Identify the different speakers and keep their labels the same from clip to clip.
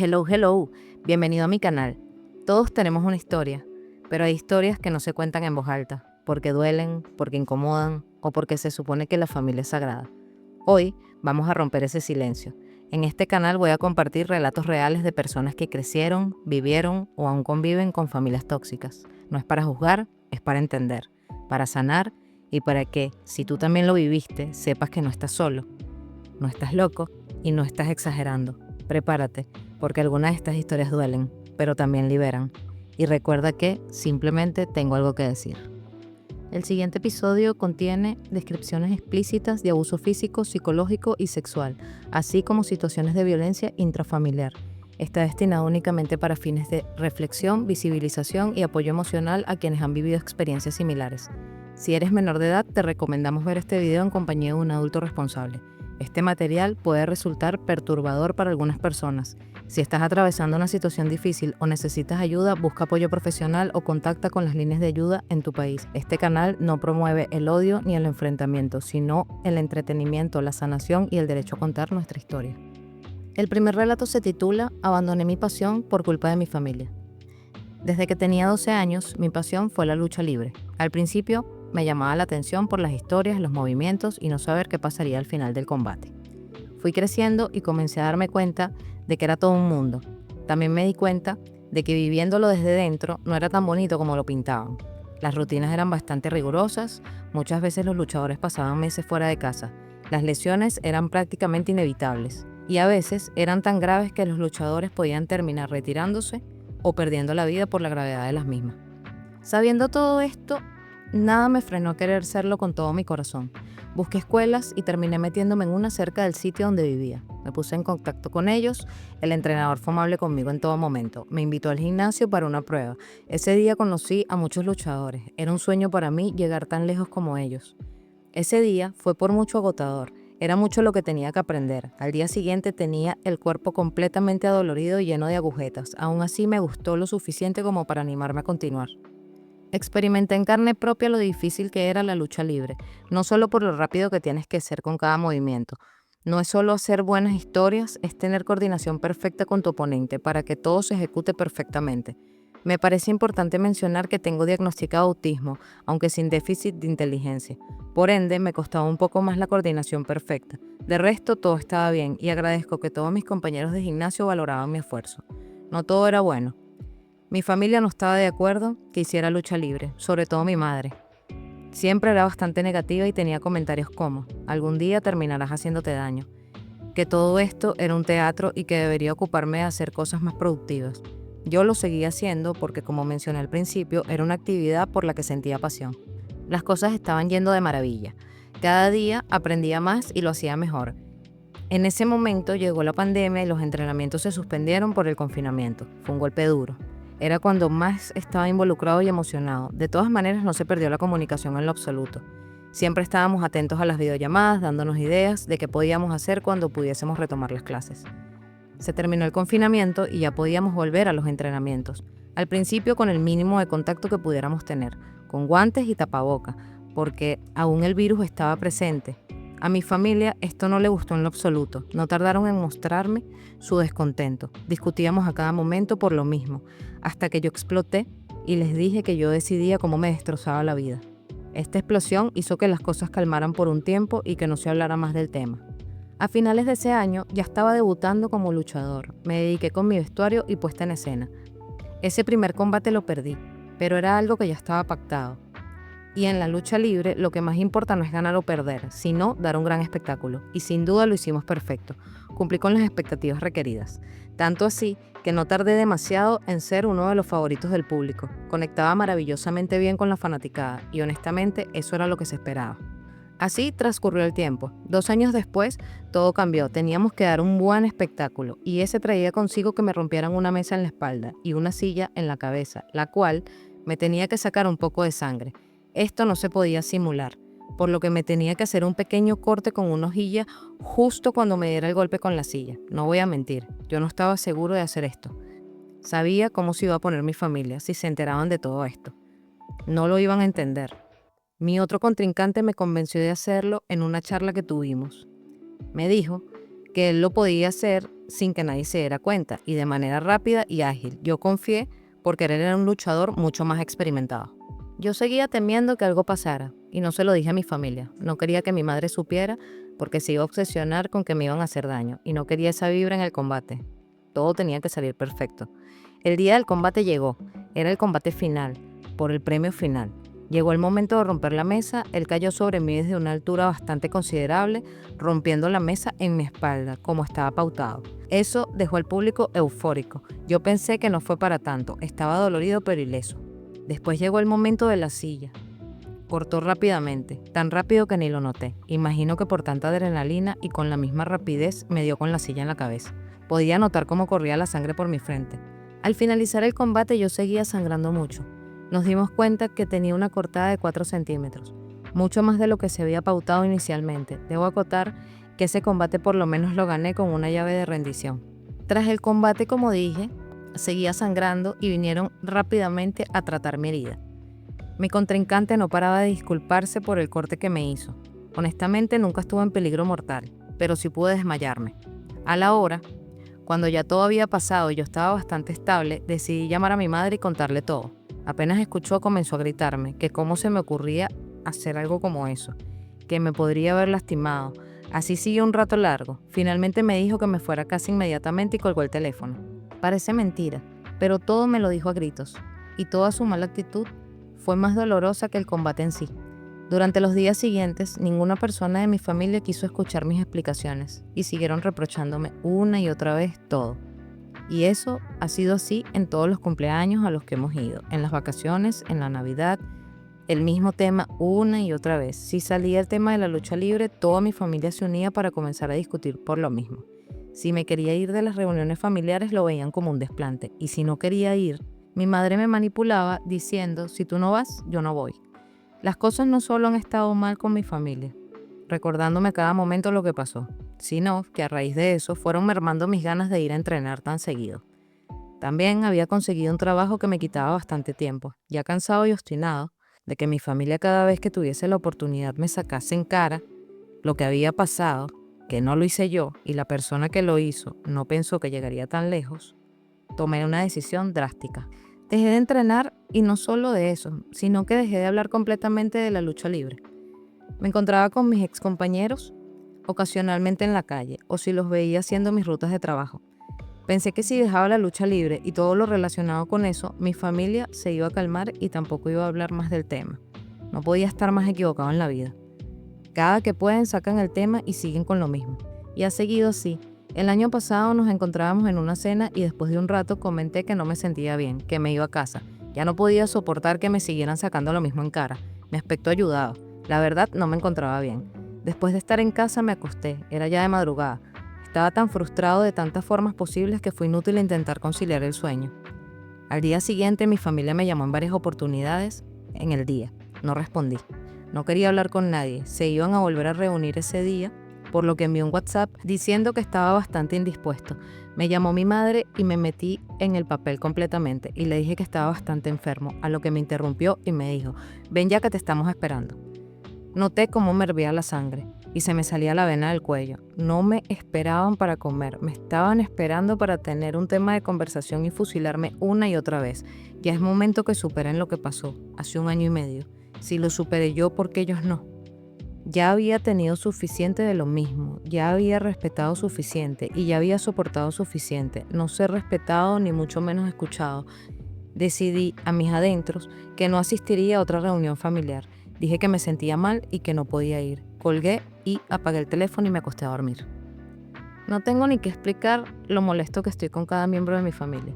Speaker 1: Hello, hello, bienvenido a mi canal. Todos tenemos una historia, pero hay historias que no se cuentan en voz alta, porque duelen, porque incomodan o porque se supone que la familia es sagrada. Hoy vamos a romper ese silencio. En este canal voy a compartir relatos reales de personas que crecieron, vivieron o aún conviven con familias tóxicas. No es para juzgar, es para entender, para sanar y para que, si tú también lo viviste, sepas que no estás solo, no estás loco y no estás exagerando. Prepárate, porque algunas de estas historias duelen, pero también liberan. Y recuerda que simplemente tengo algo que decir. El siguiente episodio contiene descripciones explícitas de abuso físico, psicológico y sexual, así como situaciones de violencia intrafamiliar. Está destinado únicamente para fines de reflexión, visibilización y apoyo emocional a quienes han vivido experiencias similares. Si eres menor de edad, te recomendamos ver este video en compañía de un adulto responsable. Este material puede resultar perturbador para algunas personas. Si estás atravesando una situación difícil o necesitas ayuda, busca apoyo profesional o contacta con las líneas de ayuda en tu país. Este canal no promueve el odio ni el enfrentamiento, sino el entretenimiento, la sanación y el derecho a contar nuestra historia. El primer relato se titula Abandoné mi pasión por culpa de mi familia. Desde que tenía 12 años, mi pasión fue la lucha libre. Al principio, me llamaba la atención por las historias, los movimientos y no saber qué pasaría al final del combate. Fui creciendo y comencé a darme cuenta de que era todo un mundo. También me di cuenta de que viviéndolo desde dentro no era tan bonito como lo pintaban. Las rutinas eran bastante rigurosas, muchas veces los luchadores pasaban meses fuera de casa. Las lesiones eran prácticamente inevitables y a veces eran tan graves que los luchadores podían terminar retirándose o perdiendo la vida por la gravedad de las mismas. Sabiendo todo esto, nada me frenó a querer serlo con todo mi corazón. Busqué escuelas y terminé metiéndome en una cerca del sitio donde vivía. Me puse en contacto con ellos, el entrenador fue amable conmigo en todo momento. Me invitó al gimnasio para una prueba. Ese día conocí a muchos luchadores. Era un sueño para mí llegar tan lejos como ellos. Ese día fue por mucho agotador. Era mucho lo que tenía que aprender. Al día siguiente tenía el cuerpo completamente adolorido y lleno de agujetas. Aún así me gustó lo suficiente como para animarme a continuar. Experimenté en carne propia lo difícil que era la lucha libre, no solo por lo rápido que tienes que ser con cada movimiento. No es solo hacer buenas historias, es tener coordinación perfecta con tu oponente para que todo se ejecute perfectamente. Me parece importante mencionar que tengo diagnosticado autismo, aunque sin déficit de inteligencia. Por ende, me costaba un poco más la coordinación perfecta. De resto, todo estaba bien y agradezco que todos mis compañeros de gimnasio valoraban mi esfuerzo. No todo era bueno. Mi familia no estaba de acuerdo que hiciera lucha libre, sobre todo mi madre. Siempre era bastante negativa y tenía comentarios como, algún día terminarás haciéndote daño, que todo esto era un teatro y que debería ocuparme de hacer cosas más productivas. Yo lo seguía haciendo porque, como mencioné al principio, era una actividad por la que sentía pasión. Las cosas estaban yendo de maravilla. Cada día aprendía más y lo hacía mejor. En ese momento llegó la pandemia y los entrenamientos se suspendieron por el confinamiento. Fue un golpe duro. Era cuando más estaba involucrado y emocionado. De todas maneras, no se perdió la comunicación en lo absoluto. Siempre estábamos atentos a las videollamadas, dándonos ideas de qué podíamos hacer cuando pudiésemos retomar las clases. Se terminó el confinamiento y ya podíamos volver a los entrenamientos. Al principio con el mínimo de contacto que pudiéramos tener, con guantes y tapaboca, porque aún el virus estaba presente. A mi familia esto no le gustó en lo absoluto. No tardaron en mostrarme su descontento. Discutíamos a cada momento por lo mismo, hasta que yo exploté y les dije que yo decidía cómo me destrozaba la vida. Esta explosión hizo que las cosas calmaran por un tiempo y que no se hablara más del tema. A finales de ese año ya estaba debutando como luchador. Me dediqué con mi vestuario y puesta en escena. Ese primer combate lo perdí, pero era algo que ya estaba pactado. Y en la lucha libre lo que más importa no es ganar o perder, sino dar un gran espectáculo. Y sin duda lo hicimos perfecto. Cumplí con las expectativas requeridas. Tanto así que no tardé demasiado en ser uno de los favoritos del público. Conectaba maravillosamente bien con la fanaticada y honestamente eso era lo que se esperaba. Así transcurrió el tiempo. 2 años después, todo cambió. Teníamos que dar un buen espectáculo y ese traía consigo que me rompieran una mesa en la espalda y una silla en la cabeza, la cual me tenía que sacar un poco de sangre. Esto no se podía simular, por lo que me tenía que hacer un pequeño corte con una hojilla justo cuando me diera el golpe con la silla. No voy a mentir, yo no estaba seguro de hacer esto. Sabía cómo se iba a poner mi familia si se enteraban de todo esto. No lo iban a entender. Mi otro contrincante me convenció de hacerlo en una charla que tuvimos. Me dijo que él lo podía hacer sin que nadie se diera cuenta y de manera rápida y ágil. Yo confié porque él era un luchador mucho más experimentado. Yo seguía temiendo que algo pasara y no se lo dije a mi familia. No quería que mi madre supiera porque se iba a obsesionar con que me iban a hacer daño y no quería esa vibra en el combate. Todo tenía que salir perfecto. El día del combate llegó. Era el combate final, por el premio final. Llegó el momento de romper la mesa. Él cayó sobre mí desde una altura bastante considerable, rompiendo la mesa en mi espalda, como estaba pautado. Eso dejó al público eufórico. Yo pensé que no fue para tanto. Estaba dolorido pero ileso. Después llegó el momento de la silla. Cortó rápidamente, tan rápido que ni lo noté. Imagino que por tanta adrenalina y con la misma rapidez me dio con la silla en la cabeza. Podía notar cómo corría la sangre por mi frente. Al finalizar el combate yo seguía sangrando mucho. Nos dimos cuenta que tenía una cortada de 4 centímetros, mucho más de lo que se había pautado inicialmente. Debo acotar que ese combate por lo menos lo gané con una llave de rendición. Tras el combate, como dije, seguía sangrando y vinieron rápidamente a tratar mi herida. Mi contrincante no paraba de disculparse por el corte que me hizo. Honestamente nunca estuve en peligro mortal, pero sí pude desmayarme. A la hora, cuando ya todo había pasado y yo estaba bastante estable, decidí llamar a mi madre y contarle todo. Apenas escuchó, comenzó a gritarme que cómo se me ocurría hacer algo como eso, que me podría haber lastimado. Así siguió un rato largo. Finalmente me dijo que me fuera a casa inmediatamente y colgó el teléfono. Parece mentira, pero todo me lo dijo a gritos, y toda su mala actitud fue más dolorosa que el combate en sí. Durante los días siguientes, ninguna persona de mi familia quiso escuchar mis explicaciones y siguieron reprochándome una y otra vez todo. Y eso ha sido así en todos los cumpleaños a los que hemos ido, en las vacaciones, en la Navidad, el mismo tema una y otra vez. Si salía el tema de la lucha libre, toda mi familia se unía para comenzar a discutir por lo mismo. Si me quería ir de las reuniones familiares, lo veían como un desplante, y si no quería ir, mi madre me manipulaba diciendo, si tú no vas, yo no voy. Las cosas no solo han estado mal con mi familia, recordándome a cada momento lo que pasó, sino que a raíz de eso fueron mermando mis ganas de ir a entrenar tan seguido. También había conseguido un trabajo que me quitaba bastante tiempo, ya cansado y obstinado de que mi familia cada vez que tuviese la oportunidad me sacase en cara lo que había pasado, que no lo hice yo y la persona que lo hizo no pensó que llegaría tan lejos. Tomé una decisión drástica. Dejé de entrenar y no solo de eso, sino que dejé de hablar completamente de la lucha libre. Me encontraba con mis excompañeros ocasionalmente en la calle o si los veía haciendo mis rutas de trabajo. Pensé que si dejaba la lucha libre y todo lo relacionado con eso, mi familia se iba a calmar y tampoco iba a hablar más del tema. No podía estar más equivocado en la vida. Cada que pueden sacan el tema y siguen con lo mismo. Y ha seguido así. El año pasado nos encontrábamos en una cena y después de un rato comenté que no me sentía bien, que me iba a casa. Ya no podía soportar que me siguieran sacando lo mismo en cara. Mi aspecto ayudaba. La verdad no me encontraba bien. Después de estar en casa me acosté. Era ya de madrugada. Estaba tan frustrado de tantas formas posibles que fue inútil intentar conciliar el sueño. Al día siguiente mi familia me llamó en varias oportunidades en el día. No respondí. No quería hablar con nadie. Se iban a volver a reunir ese día, por lo que envié un WhatsApp diciendo que estaba bastante indispuesto. Me llamó mi madre y me metí en el papel completamente y le dije que estaba bastante enfermo, a lo que me interrumpió y me dijo, ven ya que te estamos esperando. Noté cómo me hervía la sangre y se me salía la vena del cuello. No me esperaban para comer, me estaban esperando para tener un tema de conversación y fusilarme una y otra vez. Ya es momento que superen lo que pasó hace 1 año y medio. Si lo superé yo, ¿por qué ellos no? Ya había tenido suficiente de lo mismo, ya había respetado suficiente y ya había soportado suficiente. No ser respetado ni mucho menos escuchado. Decidí a mis adentros que no asistiría a otra reunión familiar. Dije que me sentía mal y que no podía ir. Colgué y apagué el teléfono y me acosté a dormir. No tengo ni que explicar lo molesto que estoy con cada miembro de mi familia.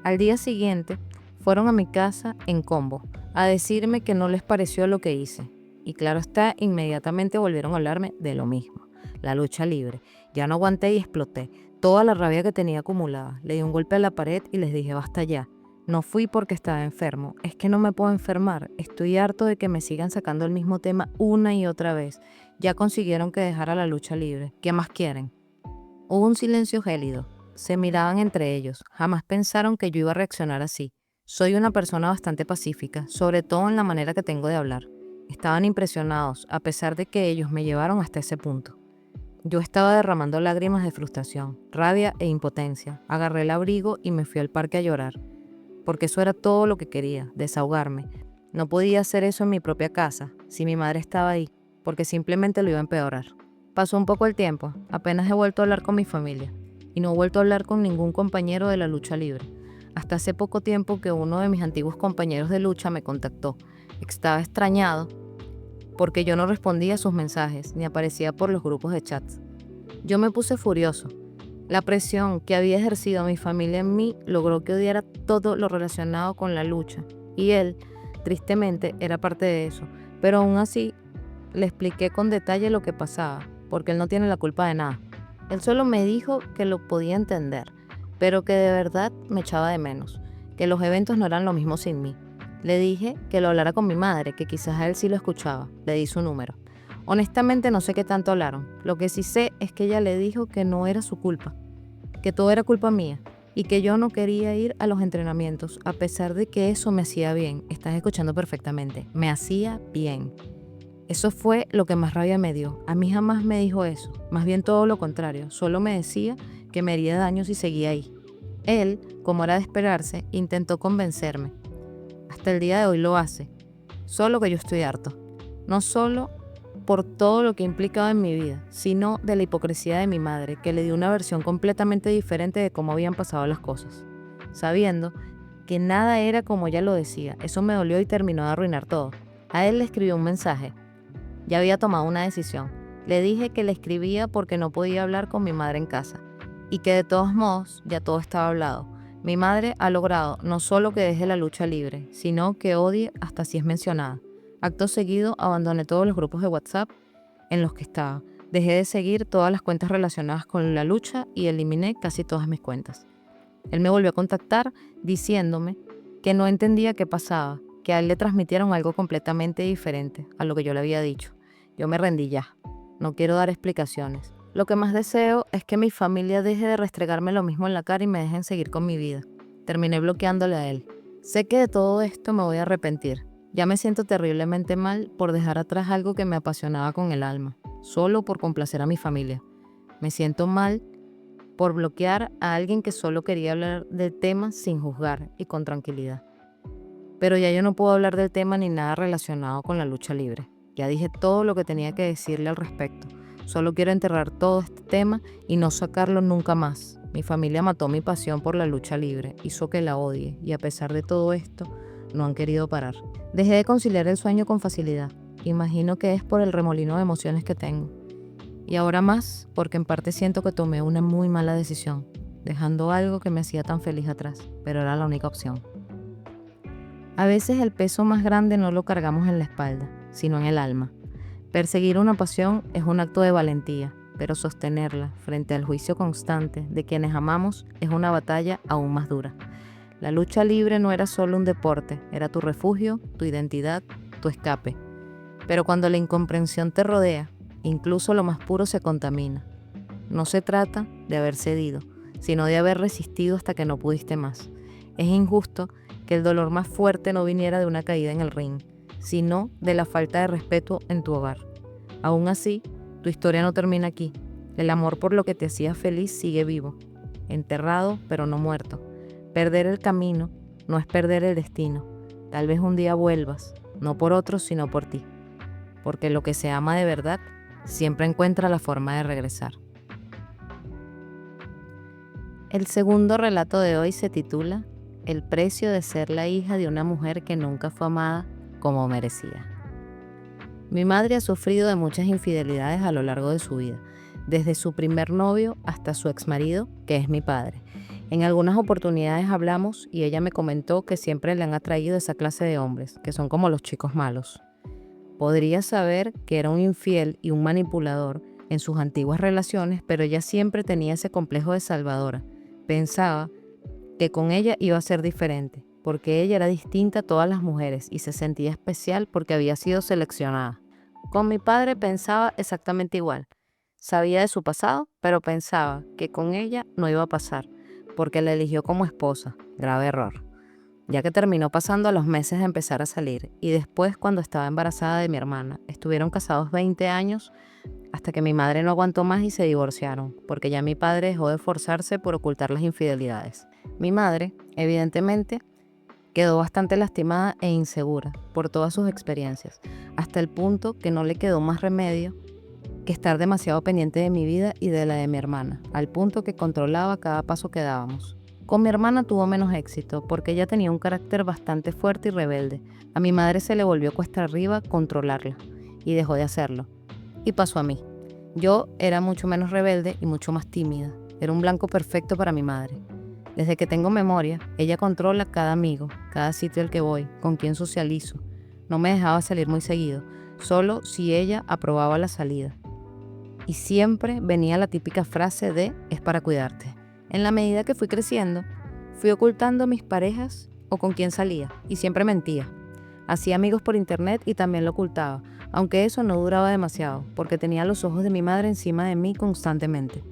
Speaker 1: Al día siguiente, fueron a mi casa en combo a decirme que no les pareció lo que hice. Y claro está, inmediatamente volvieron a hablarme de lo mismo, la lucha libre. Ya no aguanté y exploté. Toda la rabia que tenía acumulada. Le di un golpe a la pared y les dije basta ya. No fui porque estaba enfermo, es que no me puedo enfermar. Estoy harto de que me sigan sacando el mismo tema una y otra vez. Ya consiguieron que dejara la lucha libre. ¿Qué más quieren? Hubo un silencio gélido. Se miraban entre ellos. Jamás pensaron que yo iba a reaccionar así. Soy una persona bastante pacífica, sobre todo en la manera que tengo de hablar. Estaban impresionados, a pesar de que ellos me llevaron hasta ese punto. Yo estaba derramando lágrimas de frustración, rabia e impotencia. Agarré el abrigo y me fui al parque a llorar, porque eso era todo lo que quería, desahogarme. No podía hacer eso en mi propia casa, si mi madre estaba ahí, porque simplemente lo iba a empeorar. Pasó un poco el tiempo, apenas he vuelto a hablar con mi familia, y no he vuelto a hablar con ningún compañero de la lucha libre. Hasta hace poco tiempo que uno de mis antiguos compañeros de lucha me contactó. Estaba extrañado porque yo no respondía a sus mensajes ni aparecía por los grupos de chats. Yo me puse furioso. La presión que había ejercido mi familia en mí logró que odiara todo lo relacionado con la lucha, y él, tristemente, era parte de eso. Pero aún así, le expliqué con detalle lo que pasaba, porque él no tiene la culpa de nada. Él solo me dijo que lo podía entender, pero que de verdad me echaba de menos, que los eventos no eran lo mismo sin mí. Le dije que lo hablara con mi madre, que quizás a él sí lo escuchaba. Le di su número. Honestamente no sé qué tanto hablaron. Lo que sí sé es que ella le dijo que no era su culpa, que todo era culpa mía y que yo no quería ir a los entrenamientos, a pesar de que eso me hacía bien. Estás escuchando perfectamente. Me hacía bien. Eso fue lo que más rabia me dio. A mí jamás me dijo eso, más bien todo lo contrario. Solo me decía que me haría daño si seguía ahí. Él, como era de esperarse, intentó convencerme. Hasta el día de hoy lo hace. Solo que yo estoy harto. No solo por todo lo que ha implicado en mi vida, sino de la hipocresía de mi madre, que le dio una versión completamente diferente de cómo habían pasado las cosas. Sabiendo que nada era como ella lo decía, eso me dolió y terminó de arruinar todo. A él le escribí un mensaje. Ya había tomado una decisión. Le dije que le escribía porque no podía hablar con mi madre en casa y que de todos modos ya todo estaba hablado. Mi madre ha logrado no solo que deje la lucha libre, sino que odie hasta si es mencionada. Acto seguido abandoné todos los grupos de WhatsApp en los que estaba. Dejé de seguir todas las cuentas relacionadas con la lucha y eliminé casi todas mis cuentas. Él me volvió a contactar diciéndome que no entendía qué pasaba, que a él le transmitieron algo completamente diferente a lo que yo le había dicho. Yo me rendí ya. No quiero dar explicaciones. Lo que más deseo es que mi familia deje de restregarme lo mismo en la cara y me dejen seguir con mi vida. Terminé bloqueándole a él. Sé que de todo esto me voy a arrepentir. Ya me siento terriblemente mal por dejar atrás algo que me apasionaba con el alma, solo por complacer a mi familia. Me siento mal por bloquear a alguien que solo quería hablar del tema sin juzgar y con tranquilidad. Pero ya yo no puedo hablar del tema ni nada relacionado con la lucha libre. Ya dije todo lo que tenía que decirle al respecto. Solo quiero enterrar todo este tema y no sacarlo nunca más. Mi familia mató mi pasión por la lucha libre, hizo que la odie y a pesar de todo esto, no han querido parar. Dejé de conciliar el sueño con facilidad. Imagino que es por el remolino de emociones que tengo. Y ahora más porque en parte siento que tomé una muy mala decisión, dejando algo que me hacía tan feliz atrás, pero era la única opción. A veces el peso más grande no lo cargamos en la espalda, sino en el alma. Perseguir una pasión es un acto de valentía, pero sostenerla frente al juicio constante de quienes amamos es una batalla aún más dura. La lucha libre no era solo un deporte, era tu refugio, tu identidad, tu escape. Pero cuando la incomprensión te rodea, incluso lo más puro se contamina. No se trata de haber cedido, sino de haber resistido hasta que no pudiste más. Es injusto que el dolor más fuerte no viniera de una caída en el ring, sino de la falta de respeto en tu hogar. Aún así, tu historia no termina aquí. El amor por lo que te hacía feliz sigue vivo, enterrado pero no muerto. Perder el camino no es perder el destino. Tal vez un día vuelvas, no por otros sino por ti. Porque lo que se ama de verdad siempre encuentra la forma de regresar. El segundo relato de hoy se titula El precio de ser la hija de una mujer que nunca fue amada como merecía. Mi madre ha sufrido de muchas infidelidades a lo largo de su vida, desde su primer novio hasta su exmarido, que es mi padre. En algunas oportunidades hablamos y ella me comentó que siempre le han atraído esa clase de hombres, que son como los chicos malos. Podría saber que era un infiel y un manipulador en sus antiguas relaciones, pero ella siempre tenía ese complejo de salvadora. Pensaba que con ella iba a ser diferente, porque ella era distinta a todas las mujeres y se sentía especial porque había sido seleccionada. Con mi padre pensaba exactamente igual. Sabía de su pasado, pero pensaba que con ella no iba a pasar, porque la eligió como esposa. Grave error. Ya que terminó pasando a los meses de empezar a salir y después cuando estaba embarazada de mi hermana. Estuvieron casados 20 años hasta que mi madre no aguantó más y se divorciaron, porque ya mi padre dejó de esforzarse por ocultar las infidelidades. Mi madre, evidentemente, quedó bastante lastimada e insegura por todas sus experiencias, hasta el punto que no le quedó más remedio que estar demasiado pendiente de mi vida y de la de mi hermana, al punto que controlaba cada paso que dábamos. Con mi hermana tuvo menos éxito porque ella tenía un carácter bastante fuerte y rebelde. A mi madre se le volvió cuesta arriba controlarla y dejó de hacerlo. Y pasó a mí. Yo era mucho menos rebelde y mucho más tímida. Era un blanco perfecto para mi madre. Desde que tengo memoria, ella controla cada amigo, cada sitio al que voy, con quien socializo. No me dejaba salir muy seguido, solo si ella aprobaba la salida. Y siempre venía la típica frase de "es para cuidarte". En la medida que fui creciendo, fui ocultando mis parejas o con quién salía, y siempre mentía. Hacía amigos por internet y también lo ocultaba, aunque eso no duraba demasiado, porque tenía los ojos de mi madre encima de mí constantemente.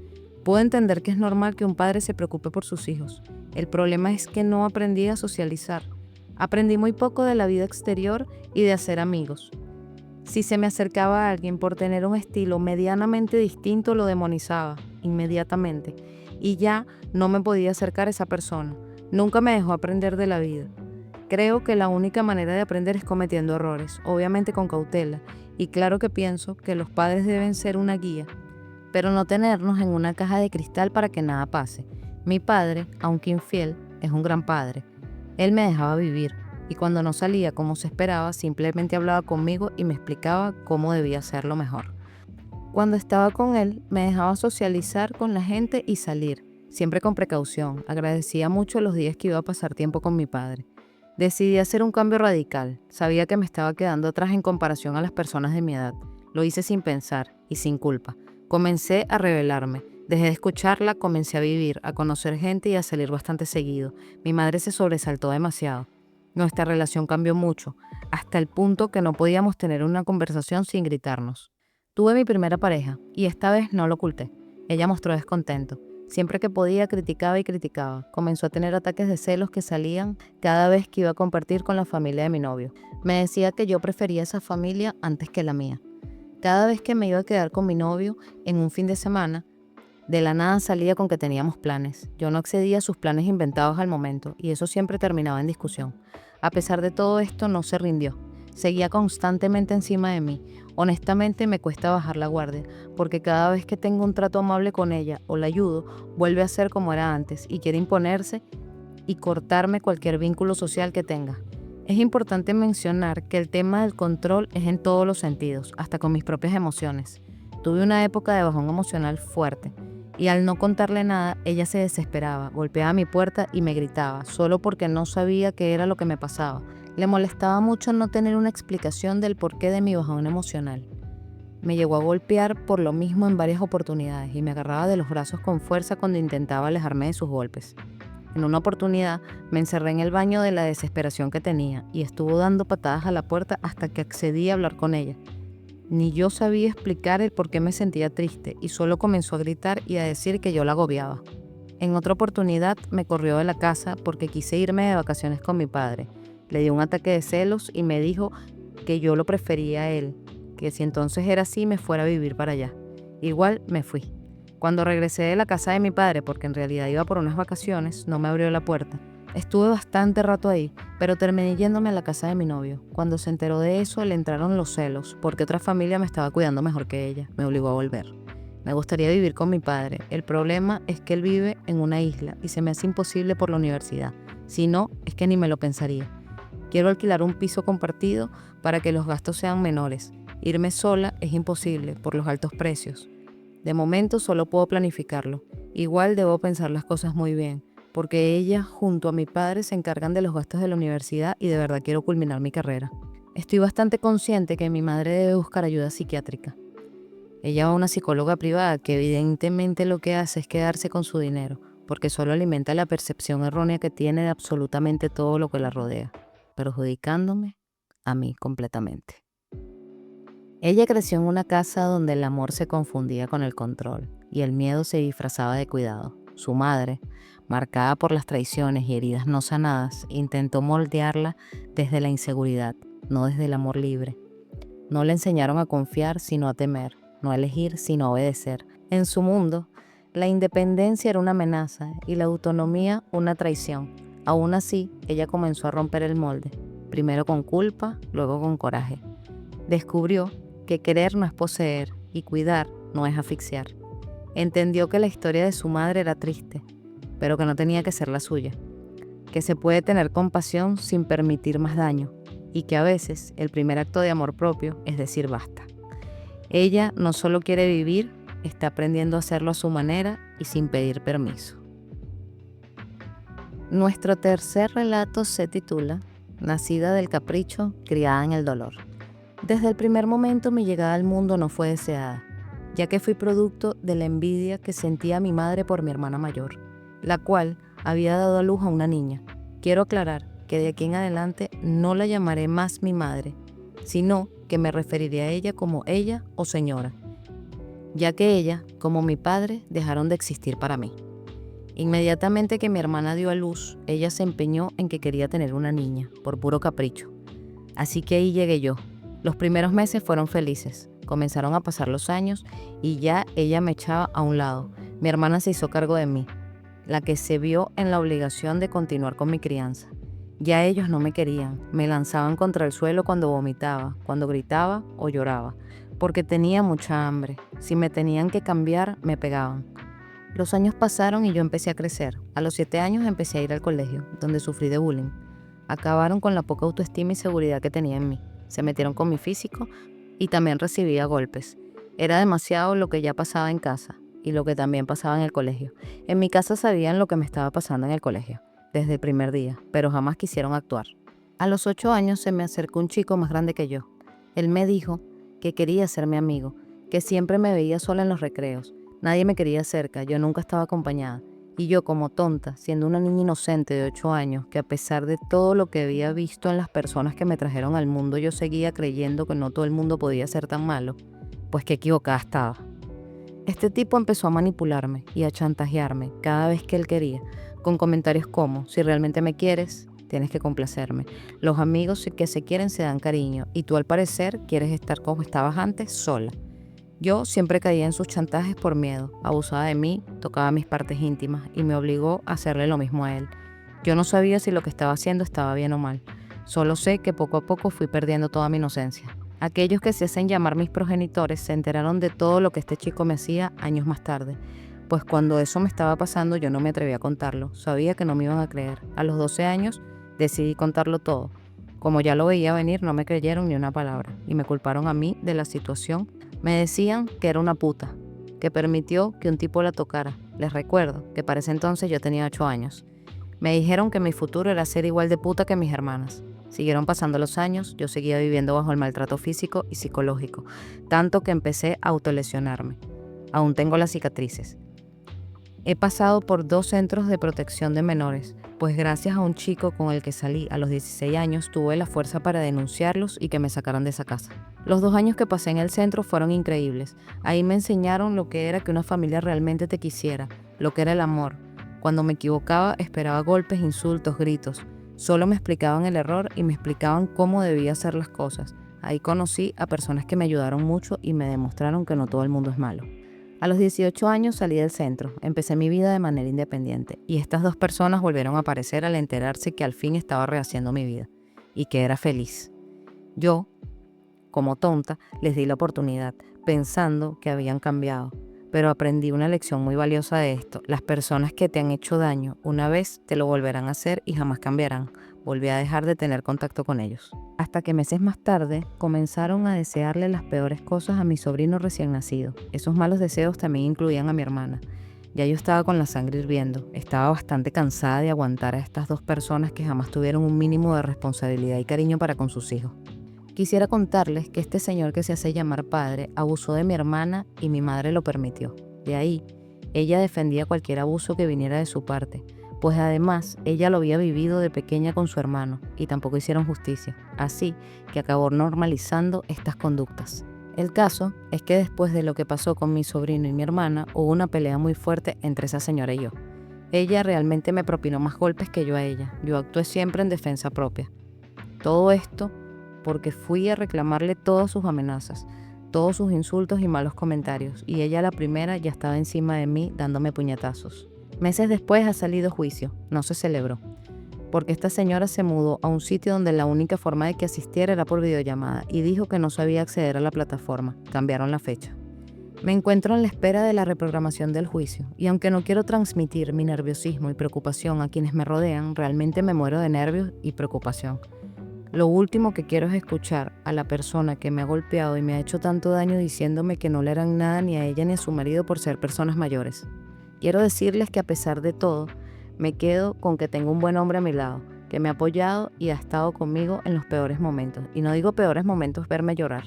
Speaker 1: Puedo entender que es normal que un padre se preocupe por sus hijos. El problema es que no aprendí a socializar. Aprendí muy poco de la vida exterior y de hacer amigos. Si se me acercaba a alguien por tener un estilo medianamente distinto, lo demonizaba inmediatamente y ya no me podía acercar a esa persona. Nunca me dejó aprender de la vida. Creo que la única manera de aprender es cometiendo errores, obviamente con cautela, y claro que pienso que los padres deben ser una guía, pero no tenernos en una caja de cristal para que nada pase. Mi padre, aunque infiel, es un gran padre. Él me dejaba vivir, y cuando no salía como se esperaba, simplemente hablaba conmigo y me explicaba cómo debía hacerlo mejor. Cuando estaba con él, me dejaba socializar con la gente y salir, siempre con precaución. Agradecía mucho los días que iba a pasar tiempo con mi padre. Decidí hacer un cambio radical. Sabía que me estaba quedando atrás en comparación a las personas de mi edad. Lo hice sin pensar y sin culpa. Comencé a rebelarme. Dejé de escucharla, comencé a vivir, a conocer gente y a salir bastante seguido. Mi madre se sobresaltó demasiado. Nuestra relación cambió mucho, hasta el punto que no podíamos tener una conversación sin gritarnos. Tuve mi primera pareja, y esta vez no lo oculté. Ella mostró descontento. Siempre que podía criticaba y criticaba. Comenzó a tener ataques de celos que salían cada vez que iba a compartir con la familia de mi novio. Me decía que yo prefería esa familia antes que la mía. Cada vez que me iba a quedar con mi novio en un fin de semana, de la nada salía con que teníamos planes. Yo no accedía a sus planes inventados al momento y eso siempre terminaba en discusión. A pesar de todo esto, no se rindió. Seguía constantemente encima de mí. Honestamente me cuesta bajar la guardia, porque cada vez que tengo un trato amable con ella o la ayudo, vuelve a ser como era antes y quiere imponerse y cortarme cualquier vínculo social que tenga. Es importante mencionar que el tema del control es en todos los sentidos, hasta con mis propias emociones. Tuve una época de bajón emocional fuerte y al no contarle nada, ella se desesperaba, golpeaba mi puerta y me gritaba, solo porque no sabía qué era lo que me pasaba. Le molestaba mucho no tener una explicación del porqué de mi bajón emocional. Me llegó a golpear por lo mismo en varias oportunidades y me agarraba de los brazos con fuerza cuando intentaba alejarme de sus golpes. En una oportunidad me encerré en el baño de la desesperación que tenía y estuvo dando patadas a la puerta hasta que accedí a hablar con ella. Ni yo sabía explicar el por qué me sentía triste y solo comenzó a gritar y a decir que yo la agobiaba. En otra oportunidad me corrió de la casa porque quise irme de vacaciones con mi padre. Le dio un ataque de celos y me dijo que yo lo prefería a él, que si entonces era así me fuera a vivir para allá. Igual me fui. Cuando regresé de la casa de mi padre, porque en realidad iba por unas vacaciones, no me abrió la puerta. Estuve bastante rato ahí, pero terminé yéndome a la casa de mi novio. Cuando se enteró de eso, le entraron los celos, porque otra familia me estaba cuidando mejor que ella. Me obligó a volver. Me gustaría vivir con mi padre. El problema es que él vive en una isla y se me hace imposible por la universidad. Si no, es que ni me lo pensaría. Quiero alquilar un piso compartido para que los gastos sean menores. Irme sola es imposible por los altos precios. De momento solo puedo planificarlo. Igual debo pensar las cosas muy bien, porque ella junto a mi padre se encargan de los gastos de la universidad y de verdad quiero culminar mi carrera. Estoy bastante consciente que mi madre debe buscar ayuda psiquiátrica. Ella va a una psicóloga privada que evidentemente lo que hace es quedarse con su dinero, porque solo alimenta la percepción errónea que tiene de absolutamente todo lo que la rodea, perjudicándome a mí completamente. Ella creció en una casa donde el amor se confundía con el control y el miedo se disfrazaba de cuidado. Su madre, marcada por las traiciones y heridas no sanadas, intentó moldearla desde la inseguridad, no desde el amor libre. No le enseñaron a confiar, sino a temer. no elegir sino obedecer. En su mundo, la independencia era una amenaza y la autonomía una traición. Aún así, ella comenzó a romper el molde, primero con culpa, luego con coraje. Descubrió que querer no es poseer y cuidar no es asfixiar. Entendió que la historia de su madre era triste, pero que no tenía que ser la suya, que se puede tener compasión sin permitir más daño y que a veces el primer acto de amor propio es decir basta. Ella no solo quiere vivir, está aprendiendo a hacerlo a su manera y sin pedir permiso. Nuestro tercer relato se titula Nacida del capricho, criada en el dolor. Desde el primer momento mi llegada al mundo no fue deseada, ya que fui producto de la envidia que sentía mi madre por mi hermana mayor, la cual había dado a luz a una niña. Quiero aclarar que de aquí en adelante no la llamaré más mi madre, sino que me referiré a ella como ella o señora, ya que ella, como mi padre, dejaron de existir para mí. Inmediatamente que mi hermana dio a luz, ella se empeñó en que quería tener una niña, por puro capricho. Así que ahí llegué yo. Los primeros meses fueron felices. Comenzaron a pasar los años y ya ella me echaba a un lado. Mi hermana se hizo cargo de mí, la que se vio en la obligación de continuar con mi crianza. Ya ellos no me querían, me lanzaban contra el suelo cuando vomitaba, cuando gritaba o lloraba, porque tenía mucha hambre. Si me tenían que cambiar, me pegaban. Los años pasaron y yo empecé a crecer. A los 7 años empecé a ir al colegio, donde sufrí de bullying. Acabaron con la poca autoestima y seguridad que tenía en mí. Se metieron con mi físico y también recibía golpes. Era demasiado lo que ya pasaba en casa y lo que también pasaba en el colegio. En mi casa sabían lo que me estaba pasando en el colegio, desde el primer día, pero jamás quisieron actuar. A los 8 años se me acercó un chico más grande que yo. Él me dijo que quería ser mi amigo, que siempre me veía sola en los recreos. Nadie me quería cerca, yo nunca estaba acompañada. Y yo, como tonta, siendo una niña inocente de 8 años, que a pesar de todo lo que había visto en las personas que me trajeron al mundo, yo seguía creyendo que no todo el mundo podía ser tan malo, pues qué equivocada estaba. Este tipo empezó a manipularme y a chantajearme cada vez que él quería, con comentarios como: si realmente me quieres, tienes que complacerme. Los amigos que se quieren se dan cariño y tú al parecer quieres estar como estabas antes, sola. Yo siempre caía en sus chantajes por miedo, abusaba de mí, tocaba mis partes íntimas y me obligó a hacerle lo mismo a él. Yo no sabía si lo que estaba haciendo estaba bien o mal. Solo sé que poco a poco fui perdiendo toda mi inocencia. Aquellos que se hacen llamar mis progenitores se enteraron de todo lo que este chico me hacía años más tarde, pues cuando eso me estaba pasando yo no me atreví a contarlo, sabía que no me iban a creer. A los 12 años decidí contarlo todo. Como ya lo veía venir, no me creyeron ni una palabra y me culparon a mí de la situación. Me decían que era una puta, que permitió que un tipo la tocara. Les recuerdo que para ese entonces yo tenía 8 años. Me dijeron que mi futuro era ser igual de puta que mis hermanas. Siguieron pasando los años, yo seguía viviendo bajo el maltrato físico y psicológico, tanto que empecé a autolesionarme. Aún tengo las cicatrices. He pasado por 2 centros de protección de menores, pues gracias a un chico con el que salí a los 16 años tuve la fuerza para denunciarlos y que me sacaran de esa casa. Los 2 años que pasé en el centro fueron increíbles. Ahí me enseñaron lo que era que una familia realmente te quisiera, lo que era el amor. Cuando me equivocaba esperaba golpes, insultos, gritos. Solo me explicaban el error y me explicaban cómo debía hacer las cosas. Ahí conocí a personas que me ayudaron mucho y me demostraron que no todo el mundo es malo. A los 18 años salí del centro, empecé mi vida de manera independiente y estas 2 personas volvieron a aparecer al enterarse que al fin estaba rehaciendo mi vida y que era feliz. Yo, como tonta, les di la oportunidad, pensando que habían cambiado, pero aprendí una lección muy valiosa de esto. Las personas que te han hecho daño una vez te lo volverán a hacer y jamás cambiarán. Volví a dejar de tener contacto con ellos. Hasta que meses más tarde comenzaron a desearle las peores cosas a mi sobrino recién nacido. Esos malos deseos también incluían a mi hermana. Ya yo estaba con la sangre hirviendo. Estaba bastante cansada de aguantar a estas 2 personas que jamás tuvieron un mínimo de responsabilidad y cariño para con sus hijos. Quisiera contarles que este señor que se hace llamar padre abusó de mi hermana y mi madre lo permitió. De ahí, ella defendía cualquier abuso que viniera de su parte, pues además ella lo había vivido de pequeña con su hermano y tampoco hicieron justicia, así que acabó normalizando estas conductas. El caso es que después de lo que pasó con mi sobrino y mi hermana, hubo una pelea muy fuerte entre esa señora y yo. Ella realmente me propinó más golpes que yo a ella. Yo actué siempre en defensa propia. Todo esto porque fui a reclamarle todas sus amenazas. todos sus insultos y malos comentarios, y ella la primera ya estaba encima de mí dándome puñetazos. Meses después ha salido juicio, no se celebró, porque esta señora se mudó a un sitio donde la única forma de que asistiera era por videollamada y dijo que no sabía acceder a la plataforma. Cambiaron la fecha. Me encuentro en la espera de la reprogramación del juicio, y aunque no quiero transmitir mi nerviosismo y preocupación a quienes me rodean, realmente me muero de nervios y preocupación. Lo último que quiero es escuchar a la persona que me ha golpeado y me ha hecho tanto daño diciéndome que no le harán nada ni a ella ni a su marido por ser personas mayores. Quiero decirles que a pesar de todo, me quedo con que tengo un buen hombre a mi lado, que me ha apoyado y ha estado conmigo en los peores momentos. Y no digo peores momentos verme llorar,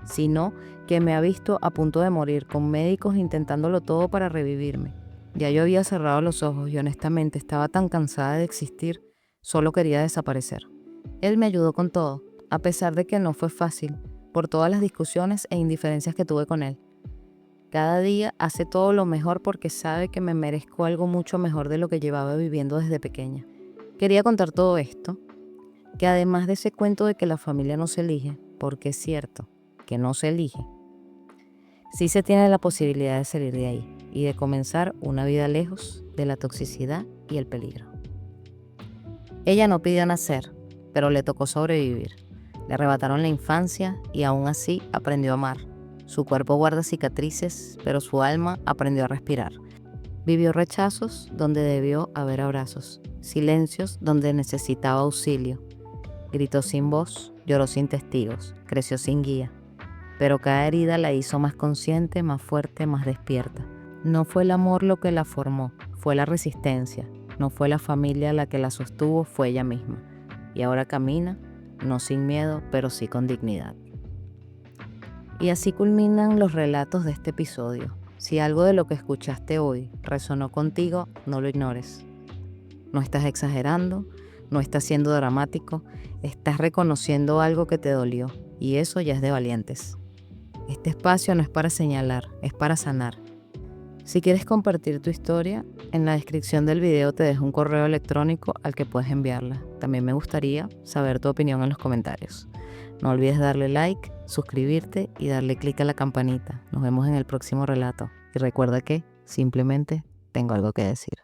Speaker 1: sino que me ha visto a punto de morir, con médicos intentándolo todo para revivirme. Ya yo había cerrado los ojos y honestamente estaba tan cansada de existir, solo quería desaparecer. Él me ayudó con todo, a pesar de que no fue fácil, por todas las discusiones e indiferencias que tuve con él. Cada día hace todo lo mejor porque sabe que me merezco algo mucho mejor de lo que llevaba viviendo desde pequeña. Quería contar todo esto, que además de ese cuento de que la familia no se elige, porque es cierto que no se elige, sí se tiene la posibilidad de salir de ahí y de comenzar una vida lejos de la toxicidad y el peligro. Ella no pidió nacer, pero le tocó sobrevivir. Le arrebataron la infancia y aún así aprendió a amar. Su cuerpo guarda cicatrices, pero su alma aprendió a respirar. Vivió rechazos donde debió haber abrazos, silencios donde necesitaba auxilio. Gritó sin voz, lloró sin testigos, creció sin guía. Pero cada herida la hizo más consciente, más fuerte, más despierta. No fue el amor lo que la formó, fue la resistencia. No fue la familia la que la sostuvo, fue ella misma. Y ahora camina, no sin miedo, pero sí con dignidad. Y así culminan los relatos de este episodio. Si algo de lo que escuchaste hoy resonó contigo, no lo ignores. No estás exagerando, no estás siendo dramático, estás reconociendo algo que te dolió, y eso ya es de valientes. Este espacio no es para señalar, es para sanar. Si quieres compartir tu historia, en la descripción del video te dejo un correo electrónico al que puedes enviarla. También me gustaría saber tu opinión en los comentarios. No olvides darle like, suscribirte y darle clic a la campanita. Nos vemos en el próximo relato. Y recuerda que simplemente tengo algo que decir.